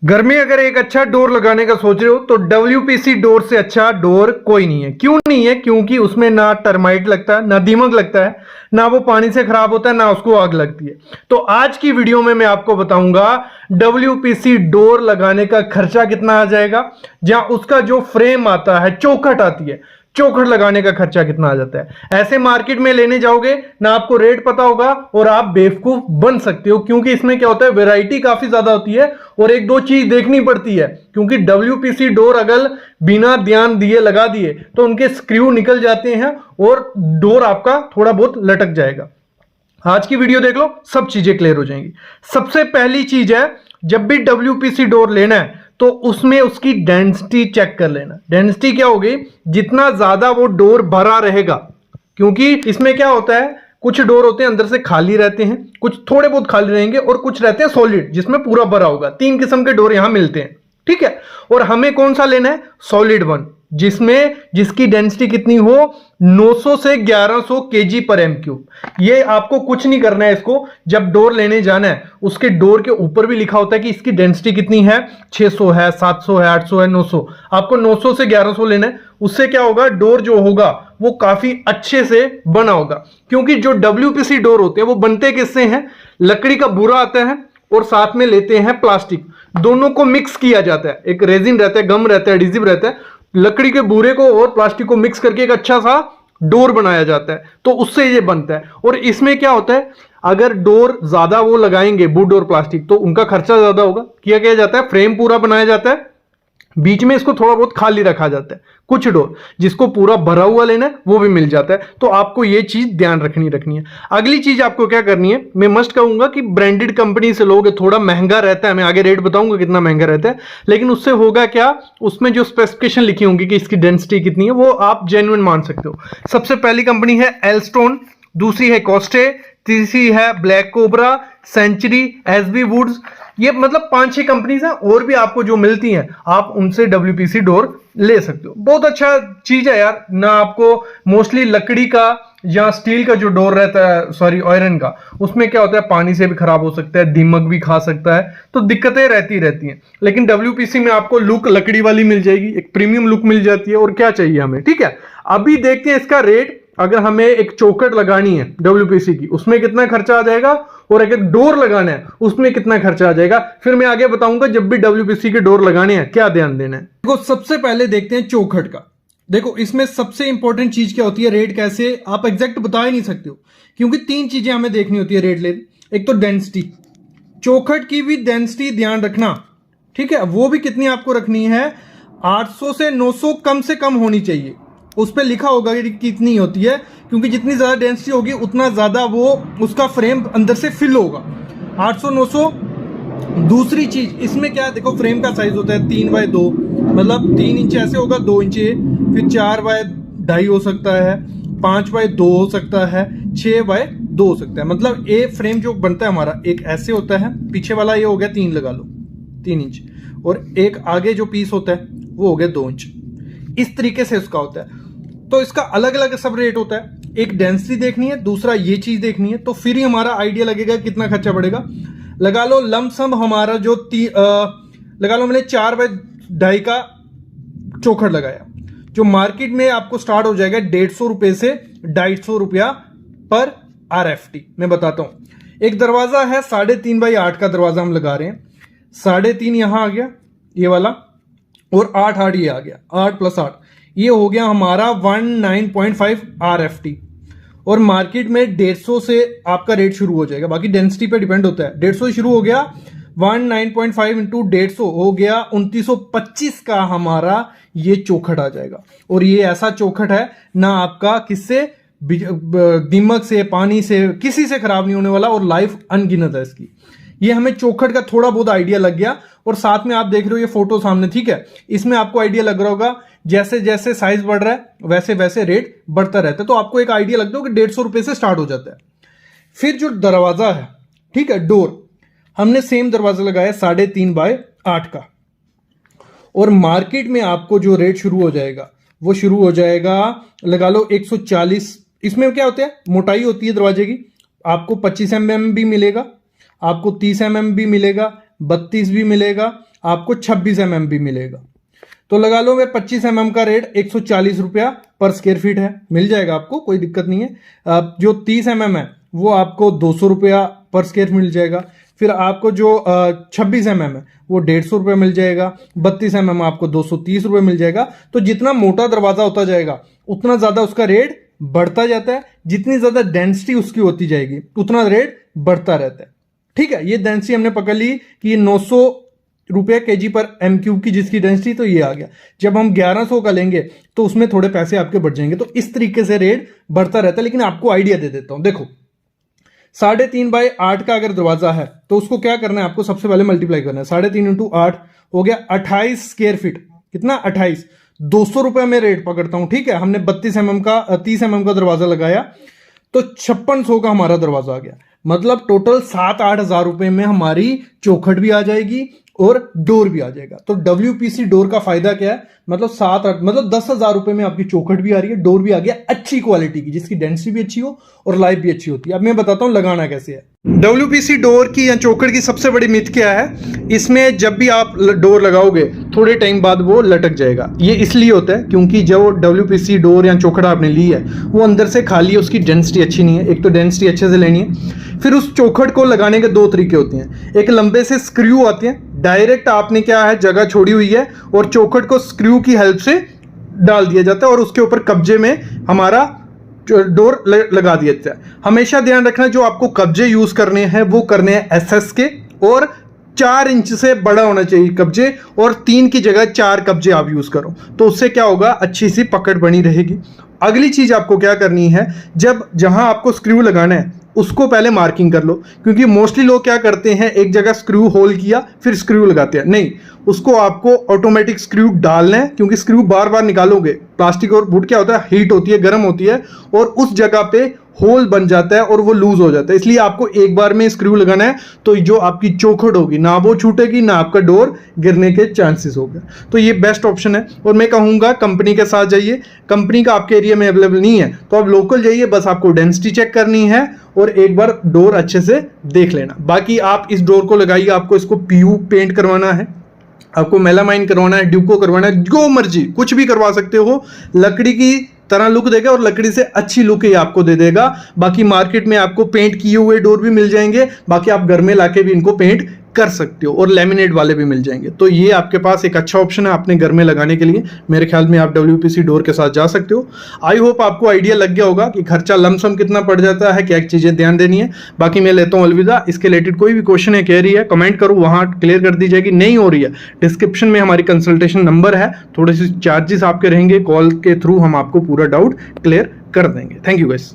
घर में अगर एक अच्छा डोर लगाने का सोच रहे हो तो WPC डोर से अच्छा डोर कोई नहीं है। क्यों नहीं है? क्योंकि उसमें ना टर्माइट लगता है, ना दीमक लगता है, ना वो पानी से खराब होता है, ना उसको आग लगती है। तो आज की वीडियो में मैं आपको बताऊंगा WPC डोर लगाने का खर्चा कितना आ जाएगा, जहां उसका जो फ्रेम आता है, चौखट आती है, चौखट लगाने का खर्चा कितना आ जाता है। ऐसे मार्केट में लेने जाओगे ना, आपको रेट पता होगा और आप बेवकूफ बन सकते हो, क्योंकि इसमें क्या होता है, वैरायटी काफी ज्यादा होती है और एक दो चीज देखनी पड़ती है। क्योंकि WPC डोर अगर बिना ध्यान दिए लगा दिए तो उनके स्क्रू निकल जाते हैं और डोर आपका थोड़ा बहुत लटक जाएगा। आज की वीडियो देख लो, सब चीजें क्लियर हो जाएंगी। सबसे पहली चीज है, जब भी WPC डोर लेना है तो उसमें उसकी डेंसिटी चेक कर लेना। डेंसिटी क्या होगी? जितना ज्यादा वो डोर भरा रहेगा, क्योंकि इसमें क्या होता है, कुछ डोर होते हैं अंदर से खाली रहते हैं, कुछ थोड़े बहुत खाली रहेंगे और कुछ रहते हैं सॉलिड जिसमें पूरा भरा होगा। तीन किस्म के डोर यहां मिलते हैं, ठीक है। और हमें कौन सा लेना है? सॉलिड वन, जिसकी डेंसिटी कितनी हो, 900 से 1100 kg पर M3। ये आपको कुछ नहीं करना है। इसको जब डोर लेने जाना है, उसके डोर के ऊपर भी लिखा होता है कि इसकी डेंसिटी कितनी है, 600 है, 700 है, 800 है, 900। आपको 900 से 1100 लेना है। उससे क्या होगा, डोर जो होगा वो काफी अच्छे से बना होगा। क्योंकि जो WPC डोर होते हैं वो बनते किससे हैं? लकड़ी का बुरा आता है और साथ में लेते हैं प्लास्टिक, दोनों को मिक्स किया जाता है। एक रेजिन रहता है, गम रहता है, एडिसिव रहता है, लकड़ी के बूरे को और प्लास्टिक को मिक्स करके एक अच्छा सा डोर बनाया जाता है, तो उससे ये बनता है। और इसमें क्या होता है, अगर डोर ज्यादा वो लगाएंगे वुड और प्लास्टिक तो उनका खर्चा ज्यादा होगा। किया जाता है, फ्रेम पूरा बनाया जाता है, बीच में इसको थोड़ा बहुत खाली रखा जाता है। कुछ डोर जिसको पूरा भरा हुआ लेना है वो भी मिल जाता है। तो आपको ये चीज ध्यान रखनी है। अगली चीज आपको क्या करनी है, मैं मस्ट कहूंगा कि ब्रांडेड कंपनी से लोगे, थोड़ा महंगा रहता है, मैं आगे रेट बताऊंगा कितना महंगा रहता है, लेकिन उससे होगा क्या, उसमें जो स्पेसिफिकेशन लिखी होंगी कि इसकी डेंसिटी कितनी है, वो आप जेन्युइन मान सकते हो। सबसे पहली कंपनी है एलस्टोन, दूसरी है कॉस्टे, तीसरी है black cobra, century, SB woods. ये मतलब 5-6 कंपनीज हैं, और भी आपको जो मिलती हैं आप उनसे WPC डोर ले सकते हो। बहुत अच्छा चीज है यार ना। आपको मोस्टली लकड़ी का या स्टील का जो डोर रहता है, सॉरी आयरन का, उसमें क्या होता है, पानी से भी खराब हो सकता है, दीमक भी खा सकता है, तो दिक्कतें रहती हैं। लेकिन WPC में आपको लुक लकड़ी वाली मिल जाएगी, एक प्रीमियम लुक मिल जाती है, और क्या चाहिए हमें, ठीक है। अभी देखते हैं इसका रेट। अगर हमें एक चौखट लगानी है WPC की, उसमें कितना खर्चा आ जाएगा, और अगर डोर लगाना है उसमें कितना खर्चा आ जाएगा, फिर मैं आगे बताऊंगा जब भी WPC के डोर लगाने हैं क्या ध्यान देना है। देखो, सबसे पहले देखते हैं चौखट का। देखो, इसमें सबसे इंपॉर्टेंट चीज क्या होती है, रेट कैसे आप एग्जैक्ट बता ही नहीं सकते हो, क्योंकि 3 चीजें हमें देखनी होती है रेट ले। एक तो डेंसिटी, चौखट की भी डेंसिटी ध्यान रखना, ठीक है। वो भी कितनी आपको रखनी है, 800 से 900 कम से कम होनी चाहिए। उस पर लिखा होगा कि कितनी होती है, क्योंकि जितनी ज्यादा डेंसिटी होगी उतना ज्यादा वो उसका फ्रेम अंदर से फिल होगा। 800-900। दूसरी चीज इसमें क्या है, देखो फ्रेम का साइज होता है 3x2, मतलब 3 इंच ऐसे होगा, 2 इंच, फिर 4x2.5 हो सकता है, 5x2 हो सकता है, 6x2 हो सकता है। मतलब ए फ्रेम जो बनता है हमारा, एक ऐसे होता है, पीछे वाला ये हो गया 3 लगा लो, 3 इंच, और एक आगे जो पीस होता है वो हो गया 2 इंच। इस तरीके से उसका होता है। तो इसका अलग अलग सब रेट होता है। एक डेंसिटी देखनी है, दूसरा ये चीज देखनी है, तो फिर ही हमारा आइडिया लगेगा कितना खर्चा पड़ेगा। लगा लो लमसम हमारा जो लगा लो मैंने 4x2.5 का चौखट लगाया, जो मार्केट में आपको स्टार्ट हो जाएगा 150 रुपए से 250 रुपया पर RFT। मैं बताता हूं, एक दरवाजा है 3.5x8 का दरवाजा हम लगा रहे हैं, 3.5 यहां आ गया ये वाला, और 8 ये आ गया, 8+8 ये हो गया हमारा 19.5 RFT। और मार्केट में 150 से आपका रेट शुरू हो जाएगा, बाकी डेंसिटी पे डिपेंड होता है। 150 से शुरू हो गया, 19.5 इंटू 150 हो गया 2925 का हमारा ये चौखट आ जाएगा। और ये ऐसा चौखट है ना, आपका किससे, दीमक से, पानी से, किसी से खराब नहीं होने वाला, और लाइफ अनगिनत है इसकी। ये हमें चौखट का थोड़ा बहुत आइडिया लग गया। और साथ में आप देख रहे हो ये फोटो सामने, ठीक है। इसमें आपको आइडिया लग रहा होगा जैसे जैसे साइज बढ़ रहा है वैसे वैसे रेट बढ़ता रहता है। तो आपको एक आइडिया लगता है कि 150 रुपए से स्टार्ट हो जाता है। फिर जो दरवाजा है, ठीक है, डोर, हमने सेम दरवाजा लगाया 3.5x8 का, और मार्केट में आपको जो रेट शुरू हो जाएगा वो शुरू हो जाएगा, लगा लो 140। इसमें क्या होता है, मोटाई होती है दरवाजे की, आपको 25 mm भी मिलेगा, आपको 30 mm भी मिलेगा, 32 भी मिलेगा, आपको 26 mm भी मिलेगा। तो लगा लो मैं 25 mm का रेट 140 रुपया पर स्क्वायर फीट है, मिल जाएगा आपको, कोई दिक्कत नहीं है। जो 30 mm है वो आपको 200 रुपया पर स्क्वायर मिल जाएगा। फिर आपको जो 26 mm है वो 150 रुपये मिल जाएगा। 32 mm आपको 230 रुपये मिल जाएगा। तो जितना मोटा दरवाजा होता जाएगा उतना ज्यादा उसका रेट बढ़ता जाता है, जितनी ज्यादा डेंसिटी उसकी होती जाएगी उतना रेट बढ़ता रहता है। ठीक है, ये डेंसिटी हमने पकड़ ली कि 900 रुपये kg पर एम क्यूब की जिसकी डेंसिटी, तो ये आ गया। जब हम 1100 का लेंगे तो उसमें थोड़े पैसे आपके बढ़ जाएंगे। तो इस तरीके से रेट बढ़ता रहता है। लेकिन आपको आइडिया दे देता हूं, देखो 3.5 बाई 8 का अगर दरवाजा है तो उसको क्या करना है, आपको सबसे पहले मल्टीप्लाई करना है। 3.5 इंटू 8 हो गया 28 स्क्वायर फीट। कितना? 28। 200 रुपए में रेट पकड़ता हूं। ठीक है, हमने 32 mm का 30 mm का दरवाजा लगाया तो 5600 का हमारा दरवाजा आ गया। मतलब टोटल 7-8 हजार रुपए में हमारी चौखट भी आ जाएगी और डोर भी आ जाएगा। तो WPC डोर का फायदा क्या है, मतलब 7-8 मतलब 10,000 रुपए में आपकी चौखट भी आ रही है, डोर भी आ गया अच्छी क्वालिटी की, जिसकी डेंसिटी भी अच्छी हो और लाइफ भी अच्छी होती है। अब मैं बताता हूं लगाना कैसे है। WPC डोर की या चौखट की सबसे बड़ी मिथ क्या है, इसमें जब भी आप डोर लगाओगे थोड़े टाइम बाद वो लटक जाएगा। ये इसलिए होता है क्योंकि जो WPC डोर या चौखट आपने ली है वो अंदर से खाली है, उसकी डेंसिटी अच्छी नहीं है। एक तो डेंसिटी अच्छे से लेनी है। फिर उस चौखट को लगाने के 2 तरीके होते हैं। एक लंबे से स्क्रू आते हैं, डायरेक्ट आपने क्या है जगह छोड़ी हुई है और चौखट को स्क्रू की हेल्प से डाल दिया जाता है और उसके ऊपर कब्जे में हमारा डोर लगा दिया जाता है। हमेशा ध्यान रखना जो आपको कब्जे यूज करने हैं वो करने हैं SS के, और 4 इंच से बड़ा होना चाहिए कब्जे, और 3 की जगह 4 कब्जे आप यूज करो, तो उससे क्या होगा, अच्छी सी पकड़ बनी रहेगी। अगली चीज आपको क्या करनी है, जब जहां आपको स्क्रू लगाना है उसको पहले मार्किंग कर लो, क्योंकि मोस्टली लोग क्या करते हैं एक जगह स्क्रू होल किया फिर स्क्रू लगाते हैं। नहीं, उसको आपको ऑटोमेटिक स्क्रू डालना है, क्योंकि स्क्रू बार बार निकालोगे, प्लास्टिक और वुड क्या होता है, हीट होती है, गर्म होती है, और उस जगह पे होल बन जाता है और वो लूज हो जाता है। इसलिए आपको एक बार में स्क्रू लगाना है, तो जो आपकी चौखट होगी ना वो छूटेगी ना आपका डोर गिरने के चांसेस होगा। तो ये बेस्ट ऑप्शन है। और मैं कहूँगा कंपनी के साथ जाइए, कंपनी का आपके एरिया में अवेलेबल नहीं है तो आप लोकल जाइए, बस आपको डेंसिटी चेक करनी है और एक बार डोर अच्छे से देख लेना। बाकी आप इस डोर को लगाइए, आपको इसको PU पेंट करवाना है, आपको मेलामाइन करवाना है, ड्यूको करवाना है, जो मर्जी कुछ भी करवा सकते हो। लकड़ी की तरह लुक देगा और लकड़ी से अच्छी लुक ही आपको दे देगा। बाकी मार्केट में आपको पेंट किए हुए डोर भी मिल जाएंगे, बाकी आप घर में लाके भी इनको पेंट कर सकते हो, और लेमिनेट वाले भी मिल जाएंगे। तो ये आपके पास एक अच्छा ऑप्शन है अपने घर में लगाने के लिए। मेरे ख्याल में आप WPC डोर के साथ जा सकते हो। आई होप आपको आइडिया लग गया होगा कि खर्चा लमसम कितना पड़ जाता है, क्या चीजें ध्यान देनी है। बाकी मैं लेता हूँ अलविदा। इसके रिलेटेड कोई भी क्वेश्चन है, कह रही है, कमेंट करो, वहां क्लियर कर दी जाएगी। नहीं हो रही है, डिस्क्रिप्शन में हमारी कंसल्टेशन नंबर है, थोड़े से चार्जेस आपके रहेंगे, कॉल के थ्रू हम आपको पूरा डाउट क्लियर कर देंगे। Thank you guys.